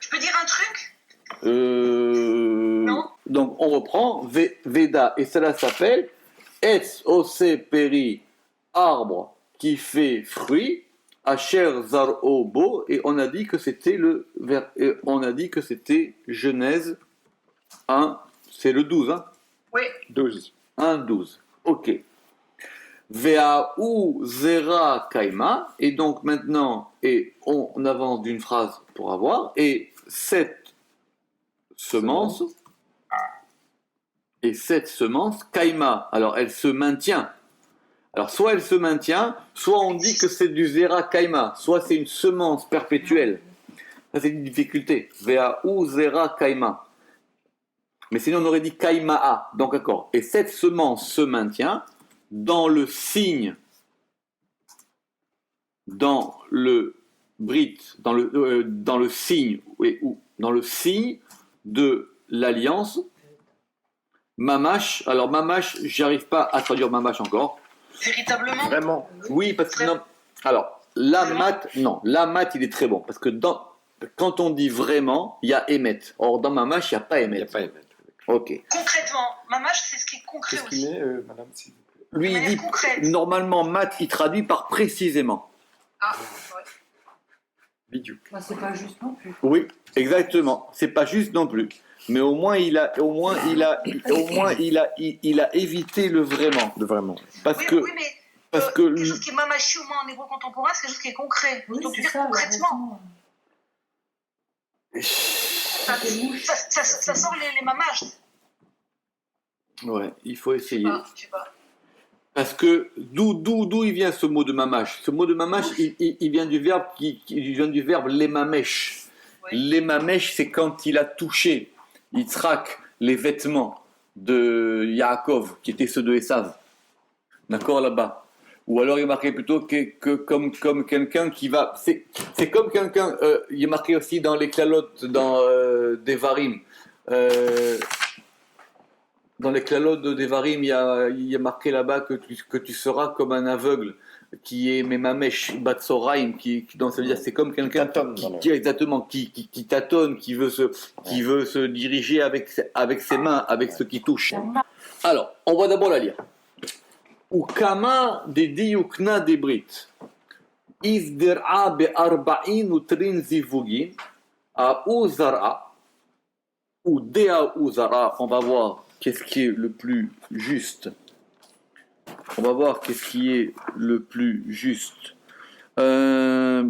Je peux dire un truc? Non. Donc, on reprend Veda, et cela s'appelle Etz ose peri, arbre qui fait fruit, Asher zarobo, et on a dit que c'était Genèse 1, c'est le 12, hein? Oui. 12. 1, 12. Ok. Ve'ahu zera kaima, et donc maintenant, et on avance d'une phrase pour avoir, et cette semence, kaima, alors elle se maintient. Alors soit elle se maintient, soit on dit que c'est du zera kaima, soit c'est une semence perpétuelle. Ça c'est une difficulté. Ve'ahu zera kaima. Mais sinon on aurait dit kaima'a, donc d'accord. Et cette semence se maintient dans le signe, dans le brit, dans le signe, ou dans le signe de l'alliance. Mamash, alors mamash, j'arrive pas à traduire mamash encore. Véritablement? Vraiment. Oui, parce que non. Alors, la mat, il est très bon, parce que quand on dit vraiment, il y a émet. Or, dans mamash, il n'y a pas Il émet. n'y a pas émettre. Ok. Concrètement, mamash, c'est ce qui est concret Qu'est-ce aussi. qu'il met, madame, s'il vous plaît? Lui, De il manière dit, concrète. normalement, mat, il traduit par précisément. Ah, ouais. Bidou. C'est pas juste non plus. Oui, exactement. C'est pas juste non plus. Mais au moins, il a évité le vraiment. De vraiment. Parce Oui, que, oui, mais parce que quelque chose qui est mamachi au moins en hébreu contemporain, c'est quelque chose qui est concret. Oui, Donc tu c'est dis ça, concrètement. Ça sort les mamaches. ouais, il faut essayer. Je sais pas. Parce que d'où il vient ce mot de mamash? Ce mot de mamash, il vient du verbe il vient du verbe lemamesh. Oui. Lemamesh, c'est quand il a touché. Yitzhak les vêtements de Yaakov, qui étaient ceux de Esav. D'accord, là-bas. Ou alors il est marqué plutôt comme quelqu'un qui va... C'est comme quelqu'un... il est marqué aussi dans les clalotes, dans Devarim. Dans les clalotes de Devarim, il y a marqué là-bas que tu seras comme un aveugle qui est Memamesh Batsoraim, donc ça veut dire c'est comme quelqu'un exactement, qui tâtonne, qui veut se diriger avec ses mains, avec ce qui touche. Alors, on va d'abord la lire. Ukama de diukna de brit, izder'a be'arba'in utrin zivugin, a uzara, ou dea uzara, on va voir qu'est-ce qui est le plus juste. On va voir qu'est-ce qui est le plus juste. Alors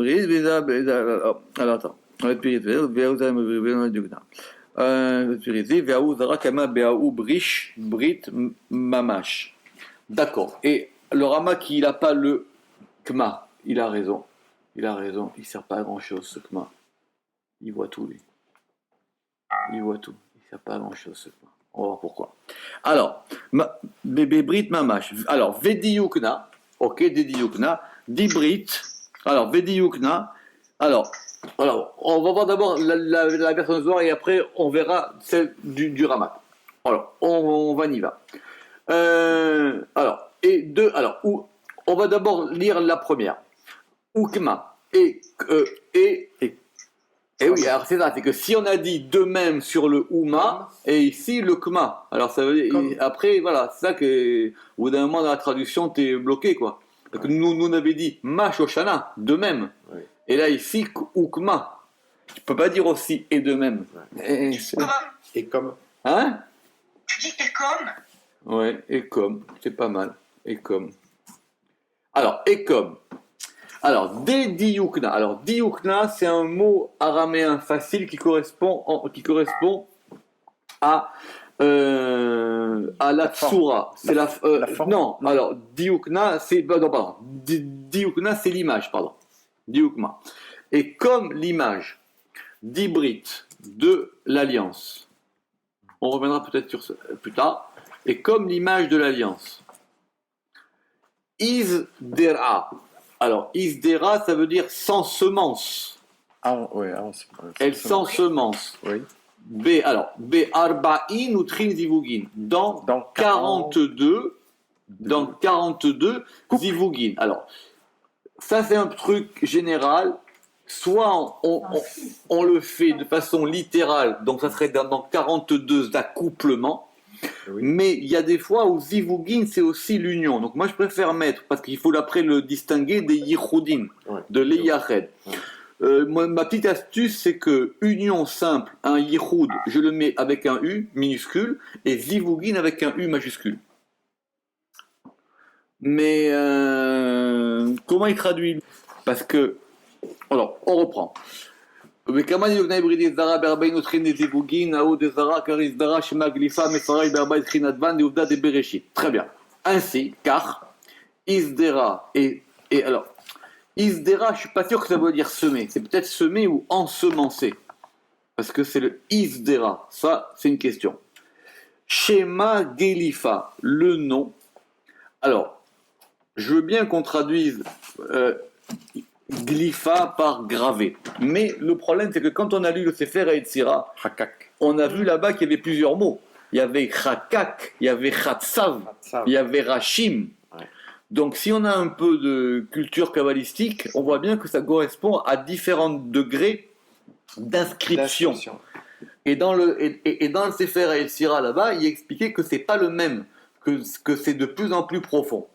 attends. On va mamash. D'accord. Et le Rama qui n'a pas le Kma, il a raison. Il a raison. Il ne sert pas à grand chose ce Kma. Il voit tout lui. Il voit tout. Il ne sert pas à grand chose ce Kma. On va voir pourquoi. Alors, bébé Brit Mamash. Alors, Vediyukna, ok, Vediyukna, Dibrit. Alors, Vediyukna. Alors, on va voir d'abord la version de Zohar et après on verra celle du Ramak. Alors, on va y va. On va d'abord lire la première. Ukma. Et oui, alors c'est ça, c'est que si on a dit de même sur le Ouma, et ici le Kma, alors ça veut dire, après, voilà, c'est ça que, au bout d'un moment dans la traduction, t'es bloqué, quoi. Parce que nous on avait dit Ma Shoshana, de même. Oui. Et là, ici, Ukma. Tu peux pas dire aussi et de même. Ouais. Et comme. Hein? Tu dis et comme? Ouais, et comme, c'est pas mal. Et comme. Alors, et comme. Alors, diyukna. Alors, diyukna, c'est un mot araméen facile qui correspond à la tsura. C'est la forme. Non, alors, diyukna, c'est... pardon. Diyukna, c'est l'image, pardon. Diyukma. Et comme l'image d'Ibrit de l'Alliance, on reviendra peut-être sur ça plus tard, et comme l'image de l'Alliance, Izdera. Alors, Isdera, ça veut dire sans semence. Elle s'ensemence. Oui. B arba'in ou trin zivugin. Dans 42 zivugin. Alors, ça c'est un truc général. Soit on le fait de façon littérale, donc ça serait dans 42 accouplements. Oui. Mais il y a des fois où zivugin c'est aussi l'union. Donc moi je préfère mettre, parce qu'il faut après le distinguer des yichudin, de l'eyached. Ma petite astuce c'est que union simple, un yichud, je le mets avec un U minuscule et zivugin avec un U majuscule. Mais comment il traduit? Parce que, alors on reprend. Très bien. Ainsi, car Isdera et alors Isdera, je ne suis pas sûr que ça veut dire semer. C'est peut-être semer ou ensemencer. Parce que c'est le Isdera. Ça, c'est une question. Shema Gelifa, le nom. Alors, je veux bien qu'on traduise Glypha par gravé. Mais le problème, c'est que quand on a lu le Sefer Yetzira, on a vu là-bas qu'il y avait plusieurs mots. Il y avait Chakak, il y avait Chatsav, il y avait Rachim. Ouais. Donc si on a un peu de culture kabbalistique, on voit bien que ça correspond à différents degrés d'inscription. Et dans le Sefer Yetzira là-bas, il expliquait que c'est pas le même, que c'est de plus en plus profond.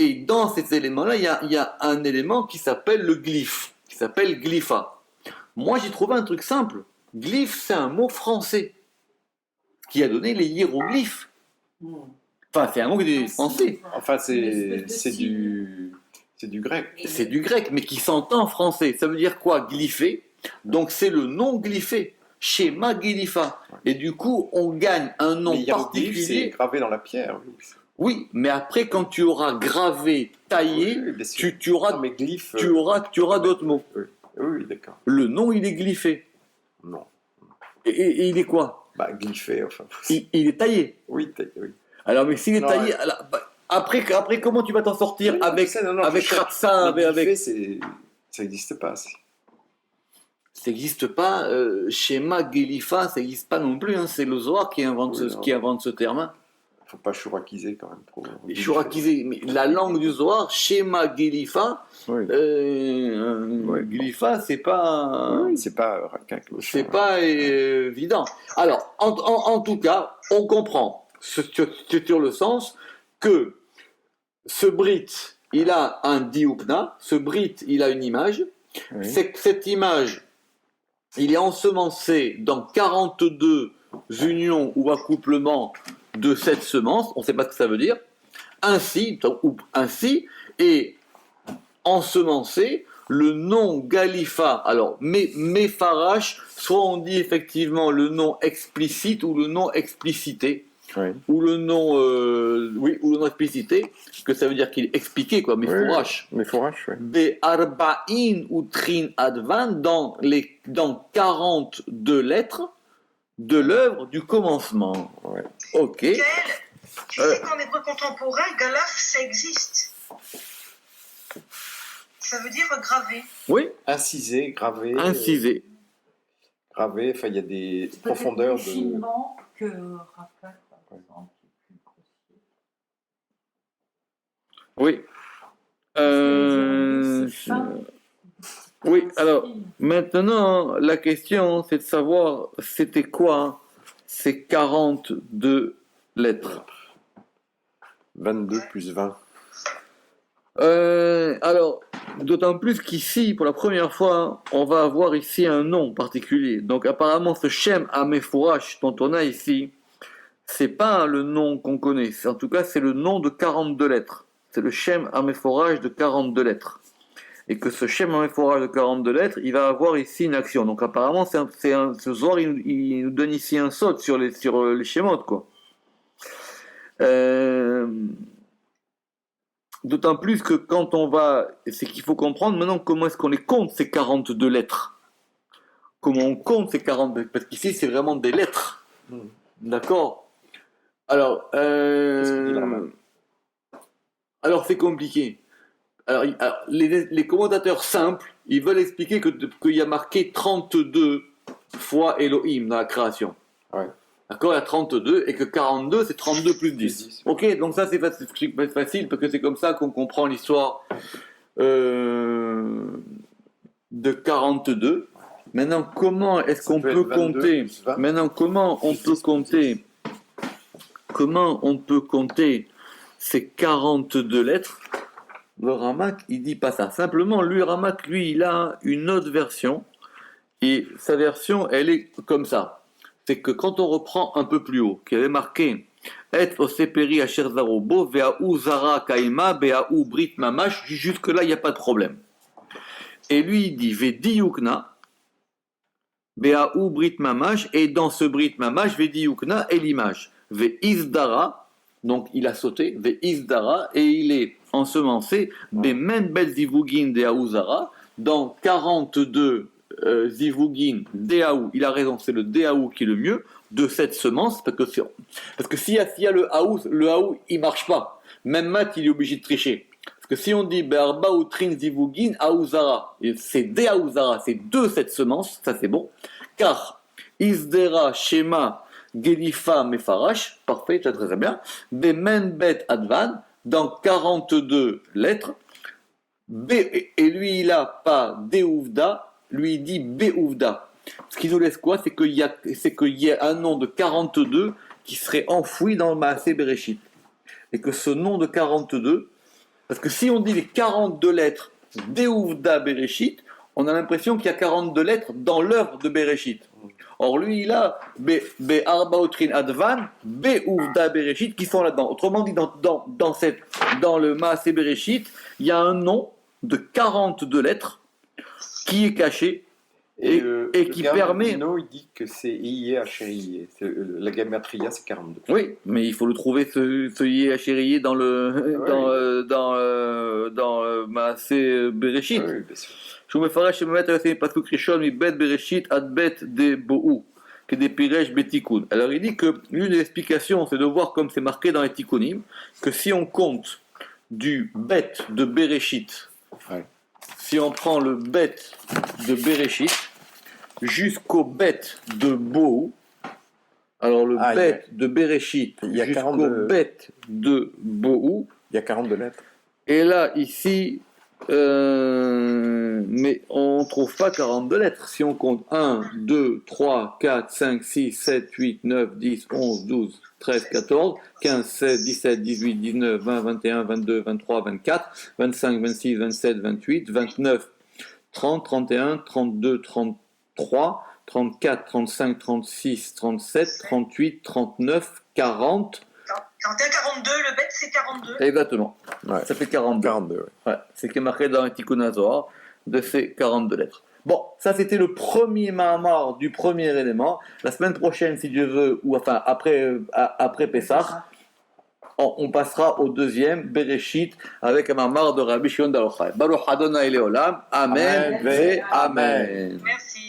Et dans ces éléments-là, il y a un élément qui s'appelle le glyphe, qui s'appelle glypha. Moi, j'ai trouvé un truc simple. Glyphe, c'est un mot français qui a donné les hiéroglyphes. Enfin, c'est un mot qui est français. Enfin, c'est du grec. C'est du grec, mais qui s'entend en français. Ça veut dire quoi, glyphé? Donc, c'est le nom glyphé. Shema Glypha. Et du coup, on gagne un nom particulier. C'est gravé dans la pierre. Oui, mais après, quand tu auras gravé, taillé, tu auras d'autres mots. Oui, d'accord. Le nom, il est glyphé. Non. Et il est quoi? Bah, glyphé, enfin. il est taillé. Oui, oui. Alors, mais s'il est Non, taillé, alors, après, comment tu vas t'en sortir Oui, avec, je sais, non, avec je cherche. Ratsa, Mais avec... glyphé, ça n'existe pas. Ça n'existe pas, schéma Gélifa, ça n'existe pas non plus, hein, c'est le Zohar qui invente, Oui, qui invente ce terme. Hein. Faut pas chourakiser quand même trop. Et Shurakizé, mais la langue du Zohar, schéma Gélifa, Oui. Oui. Gélifa, c'est pas... Oui, c'est pas raquin. C'est pas évident. Alors, en tout cas, on comprend sur le sens que ce Brit, il a un diupna, ce Brit, il a une image. Oui. Cette image, il est ensemencé dans 42 unions ou accouplements de cette semence, on ne sait pas ce que ça veut dire, ainsi, et ensemencé, le nom Galifa, alors Mépharash, soit on dit effectivement le nom explicite ou le nom explicité, Oui. ou le nom, ou le nom explicité, que ça veut dire qu'il est expliqué, quoi, Mépharash. Mais fourrache, oui. Be'arba'in ou trin advan dans 42 lettres de l'œuvre du commencement. Ouais. Ok. Gaël, tu sais qu'en hébreu contemporain, galaf, ça existe. Ça veut dire gravé. Oui, Incisé, gravé. incisé. Gravé, enfin, il y a des C'est profondeurs peut-être plus de. finement que Raphaël, par exemple, qui est plus grossier. Oui. Parce que les hiéroglyphes, c'est fin. Oui, C'est alors, fine. maintenant, la question, c'est de savoir c'était quoi ces 42 lettres. 22 plus 20. Alors, d'autant plus qu'ici, pour la première fois, on va avoir ici un nom particulier. Donc, apparemment, ce Shem Amefourash dont on a ici, c'est pas le nom qu'on connaît. En tout cas, c'est le nom de 42 lettres. C'est le Shem Amefourash de 42 lettres. Et que ce Shem Amefourash de 42 lettres, il va avoir ici une action. Donc, apparemment, ce Zohar, il nous donne ici un saut sur les schémas, quoi. D'autant plus que quand on va... C'est qu'il faut comprendre maintenant comment est-ce qu'on les compte, ces 42 lettres. Comment on compte ces 42... Parce qu'ici, c'est vraiment des lettres. D'accord. Alors, Qu'est-ce qu'il dit là-bas alors c'est compliqué. Alors, les commentateurs simples, ils veulent expliquer qu'il y a marqué 32 fois Elohim dans la création. Ouais. D'accord, il y a 32 et que 42 c'est 32 plus 10. Ok, donc ça c'est facile parce que c'est comme ça qu'on comprend l'histoire de 42. Maintenant, comment est-ce qu'on peut compter? Maintenant, comment on peut compter? Comment on peut compter ces 42 lettres? Le Ramak, il dit pas ça. Simplement, lui, Ramak, lui, il a une autre version et sa version, elle est comme ça. C'est que quand on reprend un peu plus haut, qu'il y avait marqué Et oseperi asher zarobo ve'aou zara kaima be'aou brit mamash, jusque là il n'y a pas de problème. Et lui il dit ve'diyukna be'aou brit mamash, et dans ce brit mamash ve'diyukna est l'image ve'izdara, donc il a sauté ve'izdara et il est ensemencé be'men bet zivugin de'aou zara dans 42 Zivugin, Deaou, il a raison, c'est le Deaou qui est le mieux de cette semence, parce que s'il y a le Haou, il marche pas. Même Matt, il est obligé de tricher. Parce que si on dit Berba ou Trin Zivugin, Aouzara, c'est Deaouzara, c'est de cette semence, ça c'est bon. Car Isdera, Shema, Gelifa, Mefarash, parfait, très très bien. Bemenbet Advan, dans 42 lettres. Et lui, il a pas Deouvda, lui il dit Beouvda. Ce qui nous laisse quoi? C'est qu'il y a un nom de 42 qui serait enfoui dans le Maaseh Bereshit. Et que ce nom de 42, parce que si on dit les 42 lettres Beouvda Bereshit, on a l'impression qu'il y a 42 lettres dans l'œuvre de Bereshit. Or lui il a Be'arbaotrin Advan, Beouvda Bereshit qui sont là-dedans. Autrement dit, dans le Maaseh Bereshit, il y a un nom de 42 lettres qui est caché et qui permet... il dit que c'est Iye Hachériye. La gamatria, c'est 42. Oui, mais il faut le trouver, ce Iye Hachériye dans Maaseh Bereshit. Oui, bien sûr. Je me ferai chez Mamet avec les pasuk rishon mi bet Bereshit ad bet de Bohu. que des piresh betikun. Alors il dit que l'une des explications, c'est de voir comme c'est marqué dans les tikkunim, que si on compte du bet de Bereshit, Ouais. si on prend le bet de Bereshit jusqu'au bet de Bohu, alors le Ah, bet de Bereshit il y a jusqu'au 42. bet de Bohu, Il y a 42 lettres. et là ici, mais on ne trouve pas 42 lettres. Si on compte 1, 2, 3, 4, 5, 6, 7, 8, 9, 10, 11, 12, 13, 14, 15, 16, 17, 18, 19, 20, 21, 22, 23, 24, 25, 26, 27, 28, 29, 30, 31, 32, 33, 34, 35, 36, 37, 38, 39, 40. Quand t'es à 42, le bête c'est 42. Exactement. Ouais. Ça fait 42. 42, ouais. Ouais, c'est ce qui est marqué dans le Tikkun HaZohar de ces 42 lettres. Bon, ça c'était le premier Mahamar du premier élément. La semaine prochaine, si Dieu veut, ou enfin après Pessah, on passera au deuxième, Bereshit, avec un Mahamar de Rabbi Shimon bar Yochai. Baruch Adonai Leolam. Amen. Amen. Amen. Merci.